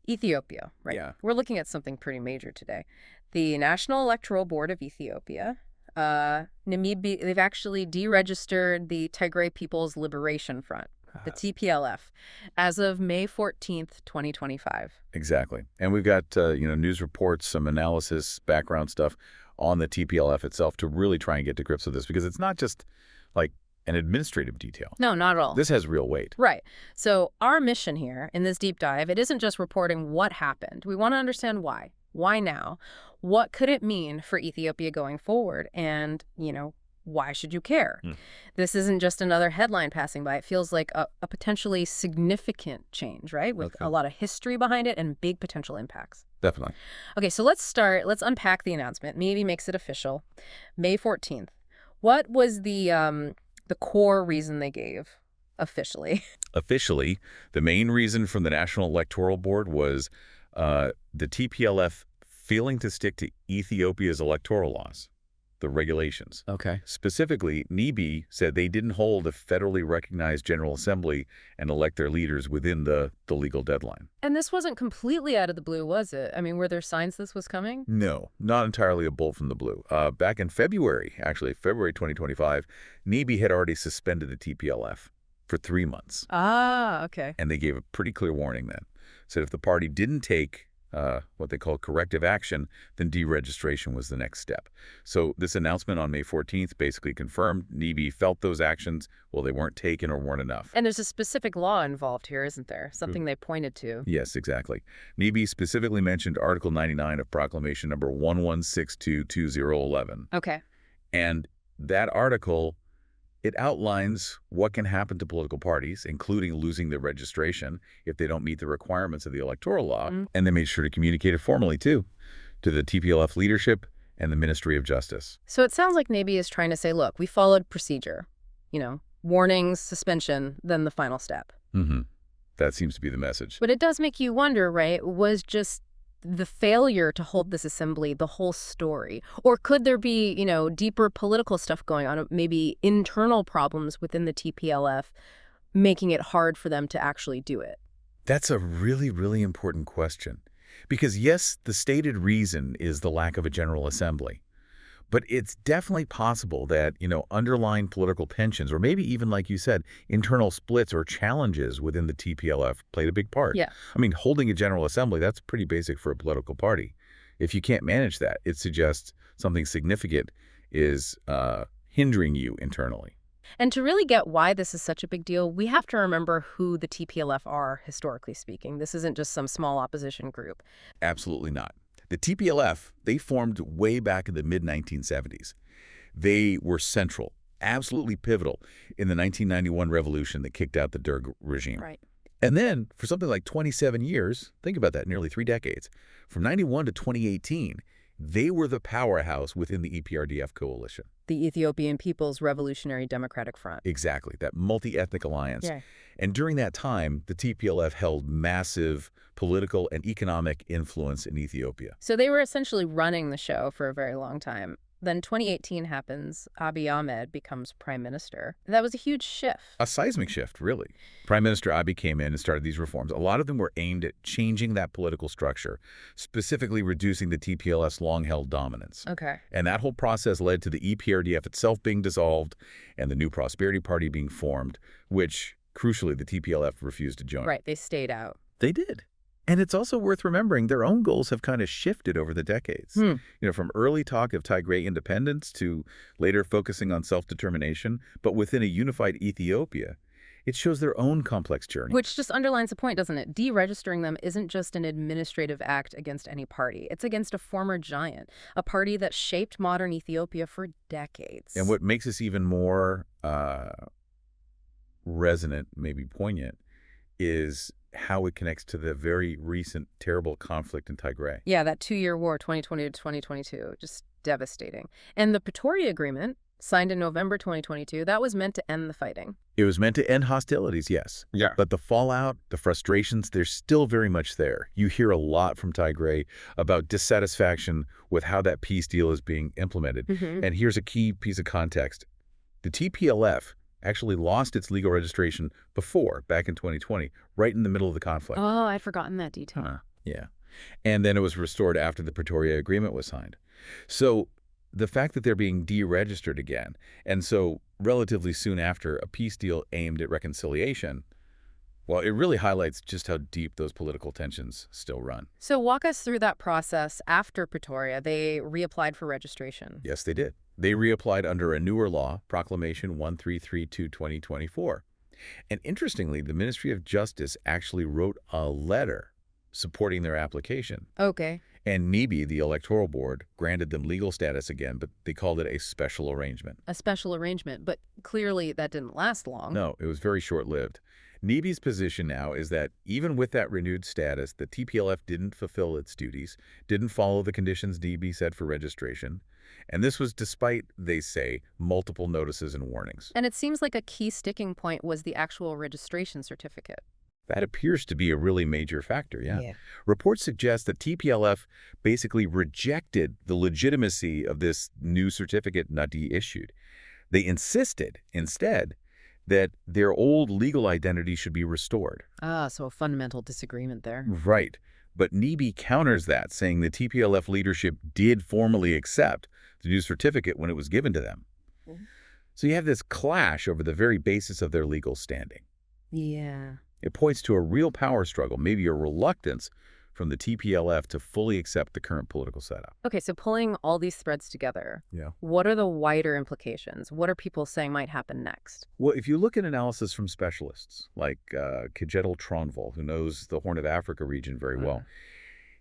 Ethiopia, right? Yeah. We're looking at something pretty major today. The National Electoral Board of Ethiopia, NEBE, they've actually deregistered the Tigray People's Liberation Front, the TPLF, as of May 14th, 2025. Exactly. And we've got, news reports, some analysis, background stuff on the TPLF itself to really try and get to grips with this, because it's not just like an administrative detail. No, not at all. This has real weight. Right. So our mission here in this deep dive, it isn't just reporting what happened. We want to understand why. Why now? What could it mean for Ethiopia going forward? And, why should you care? This isn't just another headline passing by. It feels like a potentially significant change, right? With a lot of history behind it and big potential impacts. Definitely. Okay, so let's unpack the announcement. Maybe makes it official. May 14th. What was the core reason they gave officially? Officially, the main reason from the National Electoral Board was the TPLF failing to stick to Ethiopia's electoral laws, the regulations. Okay. Specifically, NEBE said they didn't hold a federally recognized General Assembly and elect their leaders within the legal deadline. And this wasn't completely out of the blue, was it? I mean, were there signs this was coming? No, not entirely a bolt from the blue. Back in February 2025, NEBE had already suspended the TPLF for 3 months. Ah, okay. And they gave a pretty clear warning then. Said if the party didn't take what they call corrective action, then deregistration was the next step. So this announcement on May 14th basically confirmed NEBE felt those actions, well, they weren't taken or weren't enough. And there's a specific law involved here, isn't there? Something they pointed to. Yes, exactly. NEBE specifically mentioned Article 99 of Proclamation number 1162-2011. Okay. And that article, it outlines what can happen to political parties, including losing their registration if they don't meet the requirements of the electoral law. And they made sure to communicate it formally, too, to the TPLF leadership and the Ministry of Justice. So it sounds like NEBE is trying to say, look, we followed procedure. Warnings, suspension, then the final step. That seems to be the message. But it does make you wonder, right? Was just the failure to hold this assembly the whole story? Or could there be, deeper political stuff going on, maybe internal problems within the TPLF, making it hard for them to actually do it? That's a really, really important question. Because yes, the stated reason is the lack of a General Assembly. But it's definitely possible that, underlying political tensions, or maybe even, like you said, internal splits or challenges within the TPLF played a big part. Yeah. I mean, holding a General Assembly, that's pretty basic for a political party. If you can't manage that, it suggests something significant is hindering you internally. And to really get why this is such a big deal, we have to remember who the TPLF are, historically speaking. This isn't just some small opposition group. Absolutely not. The TPLF, they formed way back in the mid-1970s. They were central, absolutely pivotal in the 1991 revolution that kicked out the Derg regime. Right. And then, for something like 27 years, think about that, nearly 3 decades, from 91 to 2018, they were the powerhouse within the EPRDF coalition. The Ethiopian People's Revolutionary Democratic Front. Exactly, that multi-ethnic alliance. Yeah. And during that time, the TPLF held massive political and economic influence in Ethiopia. So they were essentially running the show for a very long time. Then 2018 happens, Abiy Ahmed becomes prime minister. That was a huge shift. A seismic shift, really. Prime Minister Abiy came in and started these reforms. A lot of them were aimed at changing that political structure, specifically reducing the TPLF's long-held dominance. Okay. And that whole process led to the EPRDF itself being dissolved and the New Prosperity Party being formed, which, crucially, the TPLF refused to join. Right, they stayed out. They did. And it's also worth remembering their own goals have kind of shifted over the decades. From early talk of Tigray independence to later focusing on self-determination, but within a unified Ethiopia, it shows their own complex journey. Which just underlines the point, doesn't it? Deregistering them isn't just an administrative act against any party. It's against a former giant, a party that shaped modern Ethiopia for decades. And what makes this even more resonant, maybe poignant, is how it connects to the very recent terrible conflict in Tigray. Yeah, that 2-year war, 2020 to 2022, just devastating. And the Pretoria Agreement, signed in November 2022, that was meant to end the fighting. It was meant to end hostilities, yes. Yeah. But the fallout, the frustrations, they're still very much there. You hear a lot from Tigray about dissatisfaction with how that peace deal is being implemented. And here's a key piece of context. The TPLF actually lost its legal registration before, back in 2020, right in the middle of the conflict. Oh, I'd forgotten that detail. Yeah. And then it was restored after the Pretoria Agreement was signed. So the fact that they're being deregistered again, and so relatively soon after a peace deal aimed at reconciliation, well, it really highlights just how deep those political tensions still run. So walk us through that process after Pretoria. They reapplied for registration. Yes, they did. They reapplied under a newer law, Proclamation 1332/2024. And interestingly, the Ministry of Justice actually wrote a letter supporting their application. Okay. And NEBE, the Electoral Board, granted them legal status again, but they called it a special arrangement. A special arrangement, but clearly that didn't last long. No, it was very short-lived. NEBE's position now is that even with that renewed status, the TPLF didn't fulfill its duties, didn't follow the conditions NEBE set for registration, and this was despite, they say, multiple notices and warnings. And it seems like a key sticking point was the actual registration certificate. That appears to be a really major factor, yeah. Yeah. Reports suggest that TPLF basically rejected the legitimacy of this new certificate NEBE issued. They insisted, instead, that their old legal identity should be restored. Ah, so a fundamental disagreement there. Right. But NEBE counters that, saying the TPLF leadership did formally accept the new certificate when it was given to them. Mhm. So you have this clash over the very basis of their legal standing. Yeah. It points to a real power struggle, maybe a reluctance from the TPLF to fully accept the current political setup. Okay, so pulling all these threads together, Yeah. what are the wider implications? What are people saying might happen next? Well, if you look at analysis from specialists like Kjetil Tronvoll, who knows the Horn of Africa region very well,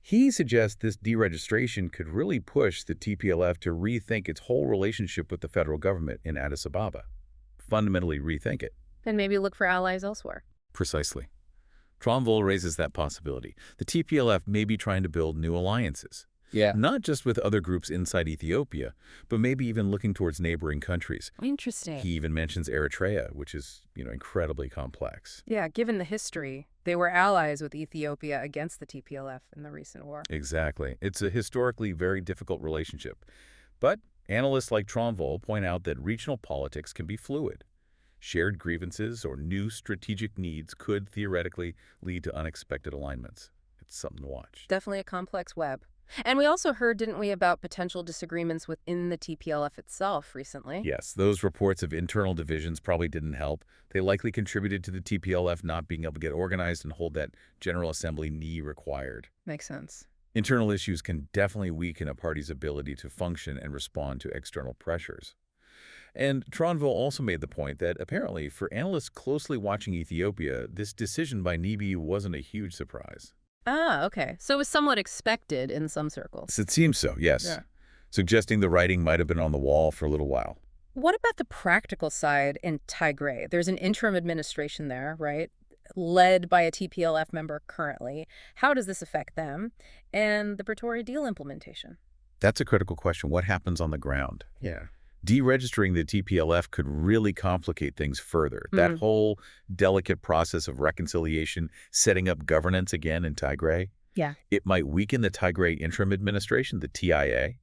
he suggests this deregistration could really push the TPLF to rethink its whole relationship with the federal government in Addis Ababa, fundamentally rethink it. And maybe look for allies elsewhere. Precisely. Tronvoll raises that possibility. The TPLF may be trying to build new alliances. Yeah. Not just with other groups inside Ethiopia, but maybe even looking towards neighboring countries. Interesting. He even mentions Eritrea, which is, incredibly complex. Yeah, given the history, they were allies with Ethiopia against the TPLF in the recent war. Exactly. It's a historically very difficult relationship. But analysts like Tronvoll point out that regional politics can be fluid. Shared grievances or new strategic needs could theoretically lead to unexpected alignments. It's something to watch. Definitely a complex web. And we also heard, didn't we, about potential disagreements within the TPLF itself recently? Yes, those reports of internal divisions probably didn't help. They likely contributed to the TPLF not being able to get organized and hold that General Assembly NEBE required. Makes sense. Internal issues can definitely weaken a party's ability to function and respond to external pressures. And Tronvoll also made the point that apparently for analysts closely watching Ethiopia, this decision by NEBE wasn't a huge surprise. Ah, okay. So it was somewhat expected in some circles. It seems so, yes. Yeah. Suggesting the writing might have been on the wall for a little while. What about the practical side in Tigray? There's an interim administration there, right? Led by a TPLF member currently. How does this affect them? And the Pretoria deal implementation? That's a critical question. What happens on the ground? Yeah. Deregistering the TPLF could really complicate things further. That whole delicate process of reconciliation, setting up governance again in Tigray, Yeah. it might weaken the Tigray Interim Administration, the TIA.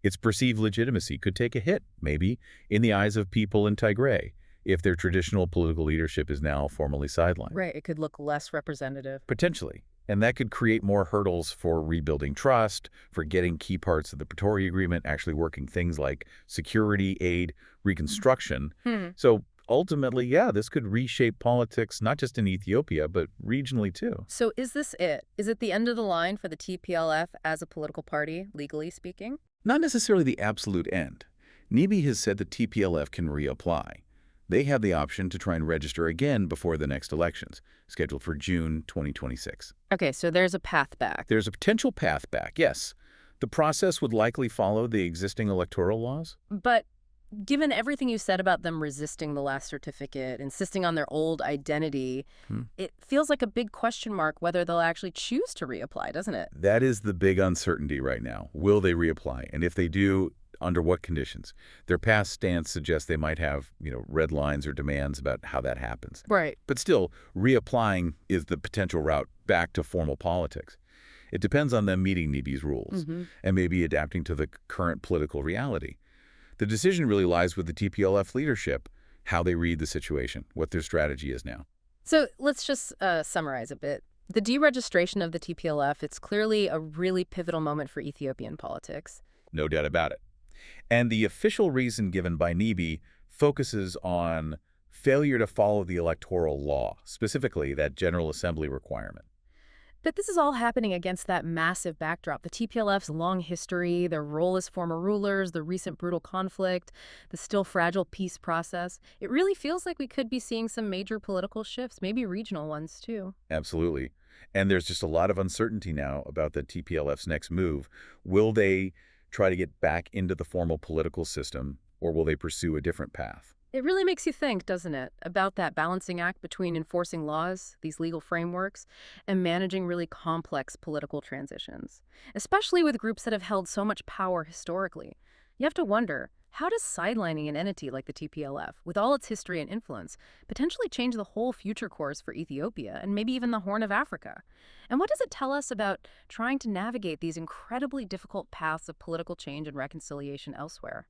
Its perceived legitimacy could take a hit, maybe, in the eyes of people in Tigray, if their traditional political leadership is now formally sidelined. Right. It could look less representative. Potentially. And that could create more hurdles for rebuilding trust, for getting key parts of the Pretoria Agreement, actually working things like security, aid, reconstruction. So ultimately, yeah, this could reshape politics, not just in Ethiopia, but regionally too. So is this it? Is it the end of the line for the TPLF as a political party, legally speaking? Not necessarily the absolute end. NEBE has said the TPLF can reapply. They have the option to try and register again before the next elections, scheduled for June 2026. Okay, so there's a path back. There's a potential path back, yes. The process would likely follow the existing electoral laws. But given everything you said about them resisting the last certificate, insisting on their old identity, it feels like a big question mark whether they'll actually choose to reapply, doesn't it? That is the big uncertainty right now. Will they reapply? And if they do, under what conditions? Their past stance suggests they might have, red lines or demands about how that happens. Right. But still, reapplying is the potential route back to formal politics. It depends on them meeting NEBE's rules and maybe adapting to the current political reality. The decision really lies with the TPLF leadership, how they read the situation, what their strategy is now. So let's just summarize a bit. The deregistration of the TPLF, it's clearly a really pivotal moment for Ethiopian politics. No doubt about it. And the official reason given by NEBE focuses on failure to follow the electoral law, specifically that General Assembly requirement. But this is all happening against that massive backdrop. The TPLF's long history, their role as former rulers, the recent brutal conflict, the still fragile peace process. It really feels like we could be seeing some major political shifts, maybe regional ones too. Absolutely. And there's just a lot of uncertainty now about the TPLF's next move. Will they try to get back into the formal political system, or will they pursue a different path? It really makes you think, doesn't it, about that balancing act between enforcing laws, these legal frameworks, and managing really complex political transitions, especially with groups that have held so much power historically. You have to wonder, how does sidelining an entity like the TPLF, with all its history and influence, potentially change the whole future course for Ethiopia and maybe even the Horn of Africa? And what does it tell us about trying to navigate these incredibly difficult paths of political change and reconciliation elsewhere?